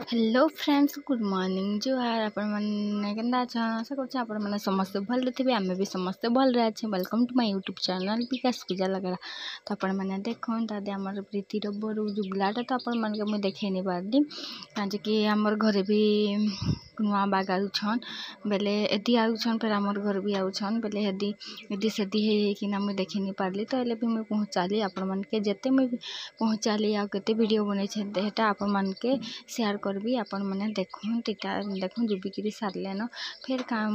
Hello friends, good morning जुहार। आपने केन्दा अच्छा आशा कर आपने समस्ते भल थे, आम भी समस्ते भल अच्छे। Welcome to my YouTube channel Vikas Puja लगेगा। तो आपने देखो दादे आम प्रीतिर बरू जुगलाटा तो आपण मन मुझे देखे नहीं पार्ली कि आमर घरे भी नुआ बाग आउछन बेले एदी आउछन, फिर आमर घर भी आउछन बेले हेदी एदी सेदी हेकिना मुझे देखे नहीं पार्ली। तो हेल्ले भी मुझे पहुँचाली आपण मन के जिते मुझे पहुँचाली आ केते वीडियो बनईटा आपण मन के शेयर करबी। आपण मैंने देखूँ टीटा देखूँ जुबिकी सारे न फिर काम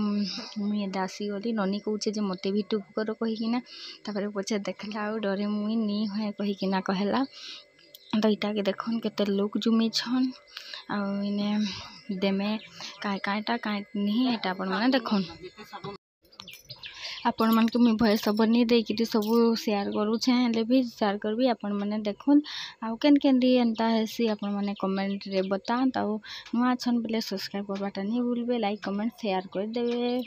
मुझे आसी गली ननी कहे जे मत भी टुप कर कहीकिना पछे देखला डरे मुई नी हुए कहीकिना कहला। तो इटा के देखन केते लोग जुमी छन आने देमे काटा नहीं एटा आपण मैंने देखन आपण मन के मुझे भय सब नहीं देकि सब शेयर करुचे हेले भी शेयर करबी। आपण मैंने देखुन आउ केन एंता हेसी आपण मैंने कमेंट रे बता। तो नुआ छन बोले सब्सक्राइब करवाटा नहीं भूलबे, लाइक कमेंट शेयर कर देवे।